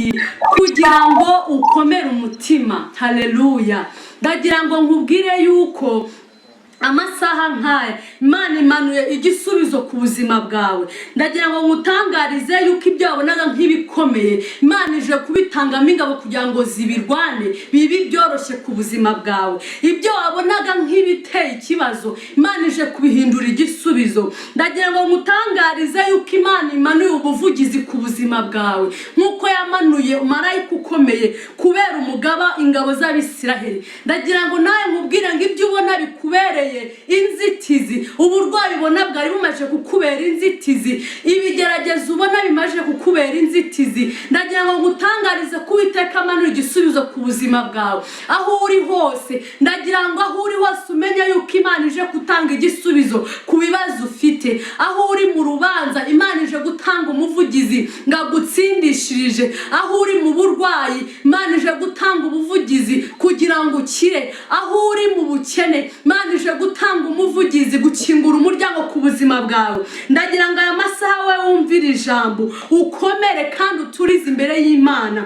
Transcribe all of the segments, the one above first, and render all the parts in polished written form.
iki kugira ngo ukomere umutima. Haleluya. Ndagira ngo nkubwire yuko amasaha nkaya Imana imanuye igisubizo ku buzima bwawe. Ndagira ngo ngutangarize yuko ibyo wabonaga nk'ibikomeye Imana ije kubitangamo ingabo kugira ngo zibirwane bibi byoroshye ku buzima bwawe. Ibyo wabonaga nk'ibiteye ikibazo Imana ije kubihindura igisubizo. Ndagira ngo ngutangarize yuko Imana imanuye ubuvugizi ku buzima bwawe nkuko yamanuye marayika ukomeye kubera umugaba ingabo z'Abisiraheli. Ndagira ngo nawe nkubwire ngo ibyo ubona bikubereye inzitizi, uburwayi ubona bwari bumaje kukubera inzitizi, ibigeragezo ubona bimaje kukubera inzitizi, ndagira ngo ngutangarize ko Uwiteka amanuye igisubizo ku buzima bwawe. Aho uri hose, ndagira ngo aho uri hose umenye yuko Imana ije gutanga igisubizo ku bibazo ufite. Aho uri mu rubanza, Imana ije gutanga umuvugizi ngagutsindishirije. Aho uri mu burwayi, Imana ije gutanga ubuvugizi kugira ngo ukire. Aho uri mu bukene, Imana ije gutanga umuvugizi gukingura umuryango ku buzima bwawe. Ndagira ngo aya masaha we wumvira ijambo ukomere kandi uturize imbere y'Imana,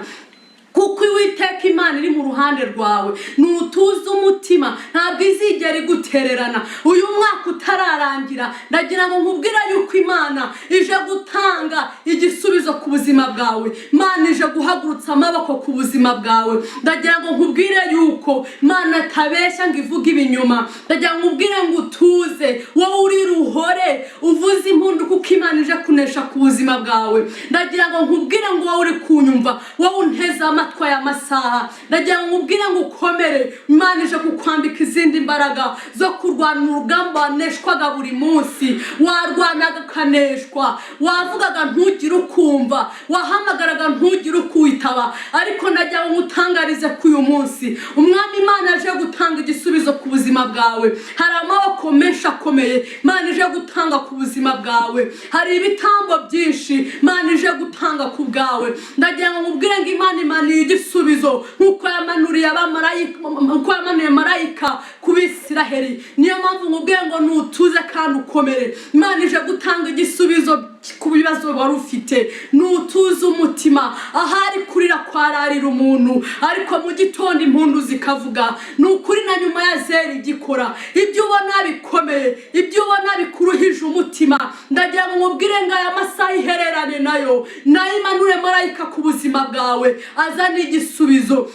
kuko Uwiteka Imana iri mu ruhande rwawe. Nutuza umutima, ntabwo izigera igutererana. Uyu mwaka utararangira, ndagira ngo nkubwire yuko Imana ije gutanga igisubizo ku buzima bwawe. Imana ije guhagurutsa amaboko ku buzima bwawe. Ndagira ngo nkubwire yuko Imana atabeshya ngo ivuge ibinyoma. Ndagira ngo nkubwire ngo utuze, wowe uri ruhore uvuze impundu kuko Imana ije kunesha ku buzima bwawe. Ndagira ngo nkubwire ngo wowe uri kunyumva, wowe unteze amatwi aya masaha, ndagira ngo nkubwire ngo ukomere. Imana ije kukwambika izindi mbaraga zo kurwana urugamba waneshwaga buri munsi. Warwanaga ukaneshwa, wavugaga ntugire ukumva, wahamagaraga ntugire ukwitaba. Ariko ndagira ngo ngutangarize ko uyu munsi Umwami Imana aje gutanga igisubizo ku buzima bwawe. Hari amaboko menshi akomeye Imana ije gutanga ku buzima bwawe. Hari ibitambo byinshi Imana ije gutanga ku bwawe. Ndagira ngo nkubwire ngo Imana imanuye igisubizo nkuko yamanuriye abamarayika, nkuko yamanuye marayika ku Bisiraheli. Niyo mpamvu nkubwire ngo nutuze kandi ukomere. Imana ije gutanga igisubizo ku bibazo wari ufite. Nutuze umutima, ahari kurira kwararira umuntu, ariko mu gitondo impundu zikavuga. Nukuri na nyuma ya zeri igikora. Ibyo ubona bikomeye, ibyo ubona bikuruhije umutima, ndagira ngo nkubwire ngo aya masaha ihererane nayo imanure marayika ku buzima bwawe azana igisubizo.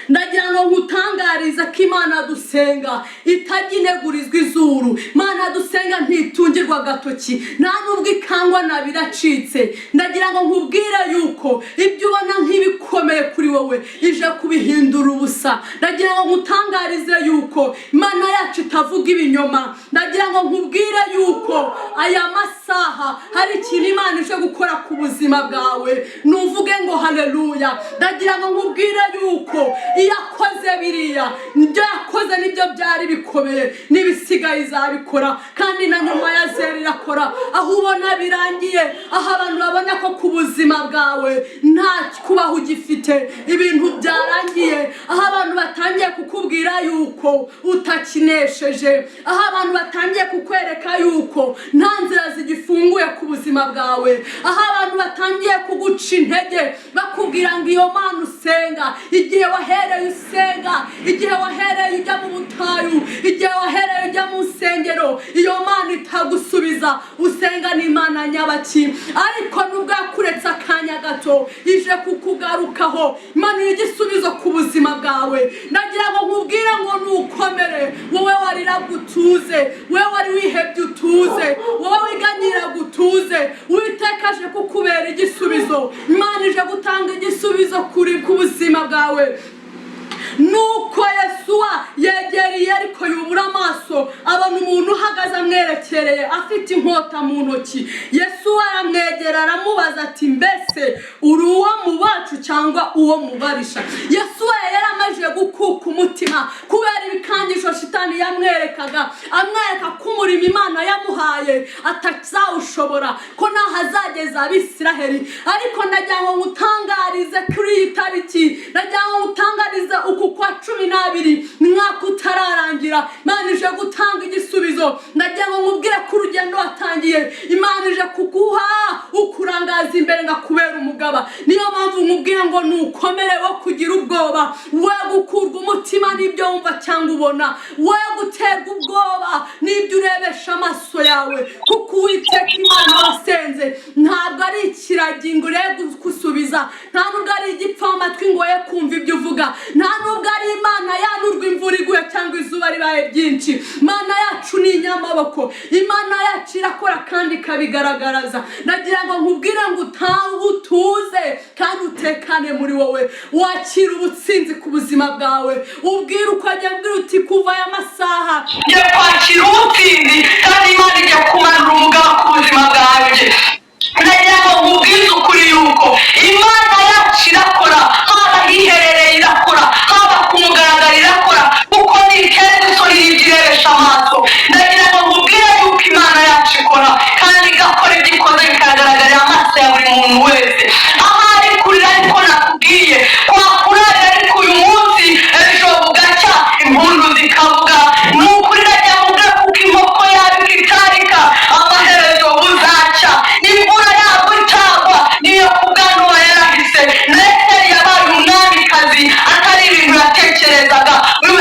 Ndagira ngo ngutangarize ko Imana dusenga itajya inegurizwa izuru. Imana dusenga ntitungirwa agatoki, nta nubwo ikangwa na biracitse. Ndagira ngo nkubwire yuko ibyo ubona nk'ibikomeye kuri wowe ije kubihindura ubusa. Ndagira ngo ngutangarize yuko Imana yacu itavuga ibinyoma. Ndagira ngo nkubwire yuko aya masaha hari ikintu Imana ije gukora ku buzima bwawe. Nuvuge ngo haleluya. Ndagira ngo nkubwire yuko iyo akoze biriya, ibyo yakoze nibyo byari bikomeye, n'ibisigaye izabikora kandi na nyuma ya zeri irakora. Aho ubona birangiye, aho abantu babona ko ku buzima bwawe nta kubaho ugifite, ibintu byarangiye, aho abantu batangiye kukubwira yuko utakinesheje, aho abantu batangiye kukwereka yuko nta nzira zigifunguye ku buzima bwawe, aho abantu batangiye kuguca intege bakubwira ngo iyo Mana usenga, igihe wahereye usenga, igihe wahereye ujya mu butayu, igihe wahereye ujya mu nsengero, iyo Mana itagusubiza. Usenga ni Imana nyabaki, ariko nubwo yakuretse akanya gato ije kukugarukaho. Imana igisubizo ku buzima bwawe. Ndagira ngo nkubwire ngo nukomere, wowe warira gutuze, wowe wari wihebye utuze, wowe wiganyira gutuze. Uwiteka aje kukubera igisubizo. Imana ije gutanga igisubizo ku buzima bwawe. Nuko Yesuwa yegereye ariko yubura amaso, abona umuntu uhagaze amwerekereye afite inkota mu ntoki. Yesuwa aramwegera aramubaza ati, mbese uri uwo mu bacu cyangwa uwo mubarisha? Yesuwa yari amaze gukuka umutima kubera ibikangisho shitani yamwerekaga, amwereka ko umurimo Imana yamuhaye atazawushobora, ko ntahazageza Abisiraheli. Ariko ndagira ngo ngutangarize kuri iyi tariki, ndagira ngo ngutangarize uku kwa 12 mwaka utararangira, Imana ije gutanga igisubizo. Ndagira ngo nkubwire ko urugendo watangiye Imana ije kuguha ukurangaza imbere ngakubera umugaba. Niyo mpamvu nkubwire nkubwire ngo nukomere wo kugira ubwoba, we gukurwa umutima n'ibyo wumva cyangwa ubona, we guterwa ubwoba n'ibyo urebesha amaso yawe, kuko Uwiteka Imana wasenze ntabwo ari ikiragi ngo urebe gusubiza, nta nubwo ari igipfamatwi ngo ye kumva ibyo uvuga, nta nubwo ari Imana yanurwa imvura iguye cyangwa izuba ribaye ryinshi. Imana yacu ni inyamaboko, Imana yacu irakora kandi ikabigaragaraza. Nagira ngo nkubwire ngo utuze kandi utekane muri wowe, wakira ubutsinzi ku buzima bwawe, ubwire uko ajya mbwira uti kuva aya masaha ngiye kwakira ubutsinzi kandi Imana ijya kumanura umugabo ku buzima bwanjye. Nagira ngo nkubwize ukuri yuko Imana yacu irakora, haba hiherereye irakora, haba ku mugaragaro irakora, kuko ni kenshi isoni yigirebesha amaso. Nagira ngo nkubwire yuko Imana yacu ikora kandi igakora ibyo ikoze bikagaragarira amaso ya buri muntu wese. Ahari kurira ariko nakubwiye kwakurara, ariko uyu munsi ejo bugacya impundu zikavuga. Ni ukuri najya mubwira kuko inkoko yawe ikitarika amaherezo buzacya, imvura yabo itagwa niyo kubwanwa yarahise. Neseri yabaye umwamikazi atari ibintu yatekerezaga,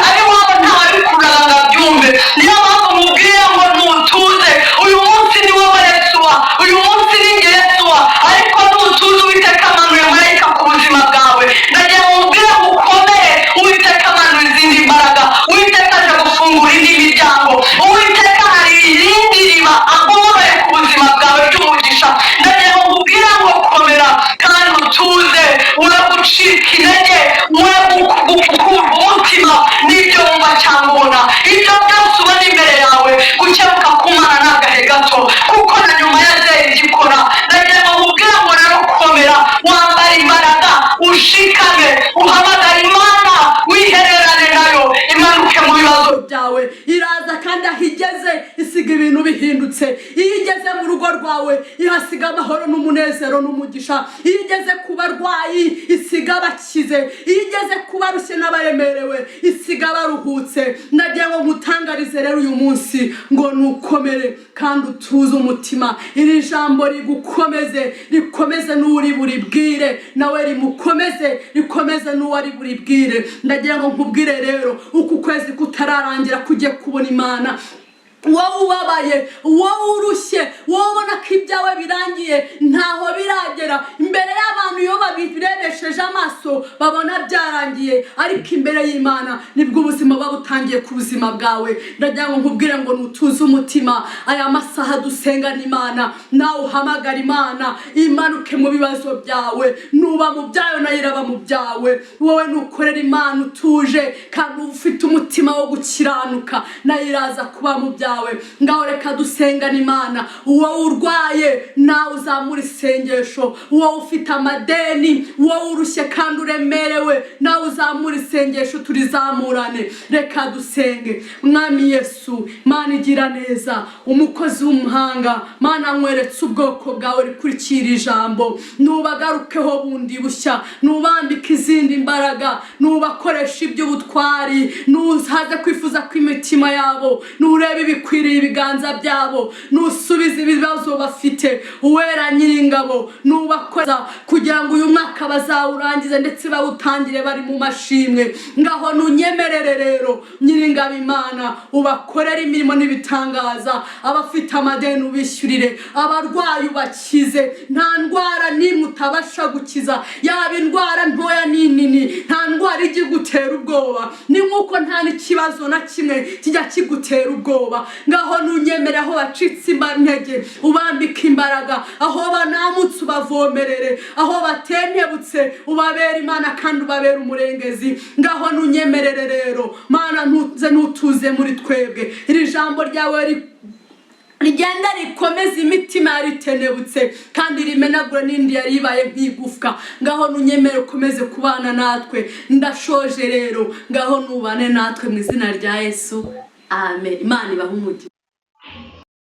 ari wabo ntawabikuraga ngo abyumve. Niyo mpamvu mubwira ngo nutuze, uyu munsi ni wowe Yesuwa, uyu munsi ni njye Yesuwa, ariko nutuze Uwiteka amanuye marayika ku buzima bwawe. Nagira ngo mubwire ngo ukomere, Uwiteka amanuye izindi mbaraga, Uwiteka aje gufungura indi miryango, Uwiteka hari irindi riba agoroye ku buzima bwawe ry'umugisha. Nagira ngo mubwire ngo komera kandi utuze, uragucika intege, gukurwa umutima n'ibyo wumva cyangwa ubona. Ibyo byose ubona imbere yawe gukemuka kumana n'agahe gato, kuko na nyuma ya zeri igikora. Nagira ngo mubwire ngo rero komera, wambara imbaraga, ushikame, uhamagara Imana, wihererane nayo, imanuke mu bibazo byawe. Iraza kandi aho igeze isiga ibintu bihindutse. Iyo igeze mu rugo rwawe ihasiga amahoro n'umunezero n'umugisha. Iyo igeze ku barwayi isiga abakize. Iyo igeze ku barushye n'abaremerewe isiga baruhutse. Nagira ngo ngutangarize rero uyu munsi ngo nukomere kandi utuze umutima. Iri jambo rigukomeze, rikomeze n'uri buribwire, nawe rimukomeze, rikomeze n'uwari buribwire. Ndagira ngo nkubwire rero uku kwezi kutararangira kujye kubona Imana. Wowe ubabaye, wowe urushye, wowe ubona ko ibyawe birangiye, ntaho biragera imbere y'abantu. Iyo babirebesheje amaso babona byarangiye, ariko imbere y'Imana nibwo ubuzima buba butangiye ku buzima bwawe. Ndagira ngo nkubwire ngo nutuze umutima. Aya masaha dusengana Imana, nawe uhamagara Imana imanuke mu bibazo byawe. Nuba mu byayo nayo iraba mu byawe. Wowe nukorera Imana utuje kandi ufite umutima wo gukiranuka, nayo iraza kuba mu byawe. Ngaho reka dusengana Imana. Uwo urwaye nawe uzamura isengesho, uwo ufite amadeni, uwo urushye kandi uremerewe nawe uzamura isengesho, turizamurane. Reka dusenge. Mwami Yesu, Mana igira neza, umukozi w'umuhanga, Mana nkweretse ubwoko bwawe rikurikira ijambo. Nubagarukeho bundi bushya, nubambika izindi mbaraga, nubakoresha iby'ubutwari, nuhaze kwifuza kw'imitima yabo, nurebe ibikwiriye ibiganza byabo, nusubiza ibibazo bafite. Uwera Nyiringabo, nubakoza kugira ngo uyu mwaka bazawurangize ndetse bawutangire bari mu mashimwe. Ngaho nunyemerere rero Nyiringabo Imana, ubakorera imirimo n'ibitangaza. Abafite amadeni ubishyurire, abarwayi ubakize. Nta ndwara n'imwe utabasha gukiza, yaba indwara ntoya n'inini, nta ndwara ijya igutera ubwoba. Ni nk'uko nta n'ikibazo na kimwe kijya kigutera ubwoba. Ngaho nunyemere aho bacitse intege ubambika imbaraga, aho banamutse ubavomerere, aho batentebutse ubabera Imana kandi ubabera umurengezi. Ngaho nunyemerere rero Mana, nutuze muri twebwe. Iri jambo ryawe rigenda rikomeza imitima yaritenebutse kandi rimenagura n'indi yari ibaye nk'igufwa. Ngaho nunyemere ukomeze kubana natwe. Ndashoje rero, ngaho nubane natwe mu izina rya Yesu, amen. Imana ibahe umugisha.